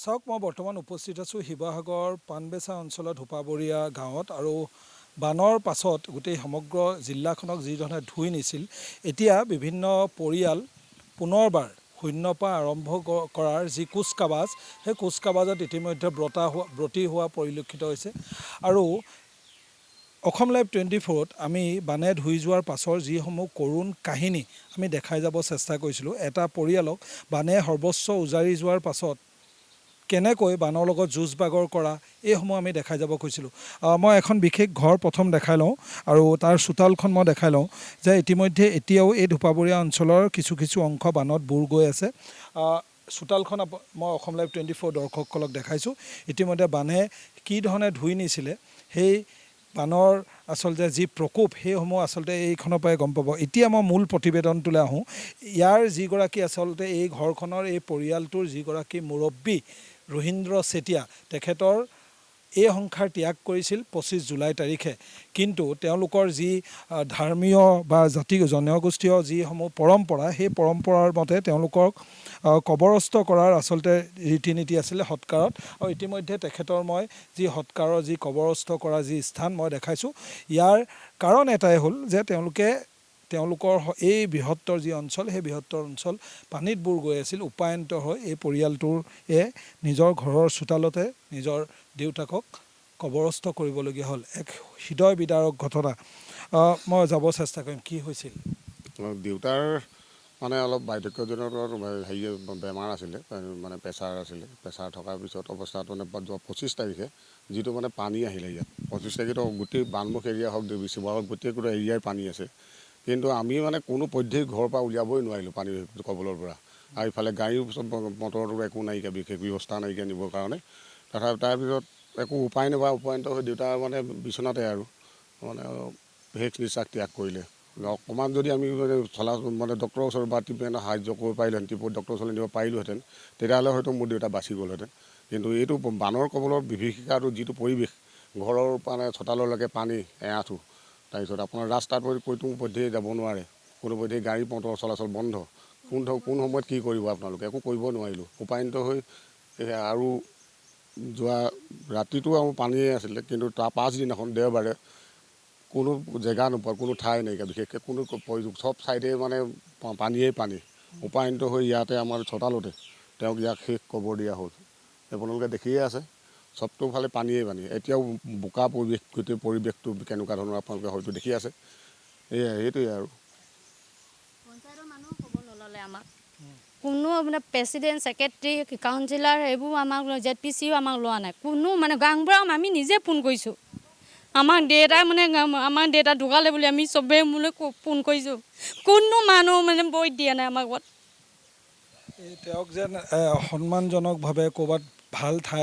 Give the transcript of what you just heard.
চাওক মই বৰ্তমান উপস্থিত আছোঁ শিৱসাগৰ পাণবেচা অঞ্চলত ধোপাবৰীয়া গাঁৱত আৰু বানৰ পাছত গোটেই সমগ্ৰ জিলাখনক যিধৰণে ধুই নিছিল এতিয়া বিভিন্ন পৰিয়াল পুনৰবাৰ শূন্যৰ পৰা আৰম্ভ কৰাৰ যি কুচকাৱাজ সেই কুচকাৱাজত ইতিমধ্যে ব্ৰতী হোৱা পৰিলক্ষিত হৈছে আৰু অসম লাইভ 24ত আমি বানে ধুই যোৱাৰ পাছৰ যিসমূহ কৰুণ কাহিনী আমি দেখাই যাব চেষ্টা কৰিছিলোঁ। এটা পৰিয়ালক বানে সৰ্বস্ব উজাৰি যোৱাৰ পাছত কেনেকৈ বানৰ লগত যুঁজ বাগৰ কৰা এইসমূহ আমি দেখাই যাব খুজিছিলোঁ। মই এখন বিশেষ ঘৰ প্ৰথম দেখাই লওঁ আৰু তাৰ চোতালখন মই দেখাই লওঁ যে ইতিমধ্যে এতিয়াও এই ধোপাবৰীয়া অঞ্চলৰ কিছু কিছু অংশ বানত বুৰ গৈ আছে। চোতালখন মই অসম লাইভ 24 দৰ্শকসকলক দেখাইছোঁ। ইতিমধ্যে বানে কি ধৰণে ধুই নিছিলে সেই বানৰ আচলতে যি প্ৰকোপ সেইসমূহ আচলতে এইখনৰ পৰাই গম পাব। এতিয়া মই মূল প্ৰতিবেদনটোলৈ আহোঁ। ইয়াৰ যিগৰাকী আচলতে এই ঘৰখনৰ এই পৰিয়ালটোৰ যিগৰাকী মুৰব্বী ৰোহিন্দ্ৰ চেতিয়া, তেখেতৰ এই সংসাৰ ত্যাগ কৰিছিল 25 জুলাই তাৰিখে। কিন্তু তেওঁলোকৰ যি ধৰ্মীয় বা জনগোষ্ঠীয় যিসমূহ পৰম্পৰা সেই পৰম্পৰাৰ মতে তেওঁলোকক কবৰস্থ কৰাৰ আচলতে ৰীতি নীতি আছিলে সৎকাৰত। আৰু ইতিমধ্যে তেখেতৰ মই যি সৎকাৰৰ যি কবৰস্থ কৰা যি স্থান মই দেখাইছোঁ। ইয়াৰ কাৰণ এটাই হ'ল যে তেওঁলোকৰ এই বৃহত্তৰ যি অঞ্চল সেই বৃহত্তৰ অঞ্চল পানীত বুৰ গৈ আছিল। উপায়ন্ত হৈ এই পৰিয়ালটোৱে নিজৰ ঘৰৰ চোতালতে নিজৰ দেউতাকক কবৰস্থ কৰিবলগীয়া হ'ল। এক হৃদয় বিদাৰক ঘটনা। মই যাব চেষ্টা কৰিম কি হৈছিল। দেউতাৰ মানে অলপ বাৰ্ধক্যজনৰ হেৰি বেমাৰ আছিলে, মানে প্ৰেছাৰ আছিলে। প্ৰেছাৰ থকাৰ পিছত অৱস্থাত মানে 25 তাৰিখে যিটো মানে পানী আহিলে ইয়াত 25 তাৰিখেতো গোটেই বানমুখ এৰিয়া হওক শিৱসাগৰ গোটেই এৰিয়াই পানী আছে। কিন্তু আমি মানে কোনো পধ্যেই ঘৰৰ পৰা উলিয়াবই নোৱাৰিলোঁ পানীৰ কবলৰ পৰা। আৰু ইফালে গাড়ীও মটৰটো একো নাইকিয়া, বিশেষ ব্যৱস্থা নাইকিয়া নিবৰ কাৰণে। তাৰপিছত একো উপায় নোপোৱা উপায়ন্ত হৈ দেউতা মানে বিচনাতে আৰু মানে শেষ নিশ্বাস ত্যাগ কৰিলে। অকণমান যদি আমি মানে ডক্টৰৰ ওচৰত বা ট্ৰিটমেণ্টৰ সাহায্য কৰিব পাৰিলোহেঁতেন, ডক্টৰৰ ওচৰলৈ নিব পাৰিলোহেঁতেন, তেতিয়াহ'লে হয়তো মোৰ দেউতা বাচি গ'লহেঁতেন। কিন্তু এইটো বানৰ কবলৰ বিভীষিকাটো যিটো পৰিৱেশ, ঘৰৰ মানে চোতাললৈকে পানী এআঁঠু, তাৰপিছত আপোনাৰ ৰাস্তাত কোনো পধ্যেই যাব নোৱাৰে, কোনো পধ্যেই গাড়ী মটৰ চলাচল বন্ধ। কোন সময়ত কি কৰিব আপোনালোকে একো কৰিব নোৱাৰিলোঁ। উপায়ন্ত হৈ আৰু যোৱা ৰাতিটো আমাৰ পানীয়ে আছিলে। কিন্তু তাৰ পাছদিনাখন দেওবাৰে কোনো জেগা নোপোৱা, কোনো ঠাই নাইকিয়া, বিশেষকৈ কোনো চব ছাইডে মানে পানীয়েই পানী। উপায়ন্ত হৈ ইয়াতে আমাৰ চোতালতে তেওঁক ইয়াক শেষ কবৰ দিয়া হ'ল। আপোনালোকে দেখিয়ে আছে চবটো ফালে পানীয়েই পানী। এতিয়াও বোকা পৰিৱেশ, গোটেই পৰিৱেশটো কেনেকুৱা ধৰণৰ আপোনালোকে হয়তো দেখি আছে। সেইটোৱে আৰু পঞ্চায়তৰ মানুহ ক'ব নল'লে আমাক, কোনো মানে প্ৰেচিডেণ্ট ছেক্ৰেটেৰী কাউঞ্চিলাৰ এইবোৰ আমাক ZPCও আমাক লোৱা নাই। কোনো মানে গাঁওবুঢ়াক আমি নিজে ফোন কৰিছোঁ। আমাৰ দেউতা ঢুকালে বুলি আমি চবেই মোলৈ ফোন কৰিছোঁ। কোনো মানুহ মানে বৈ দিয়া নাই আমাক। তেওঁক যেন সন্মানজনকভাৱে ক'ৰবাত ভাল ঠাই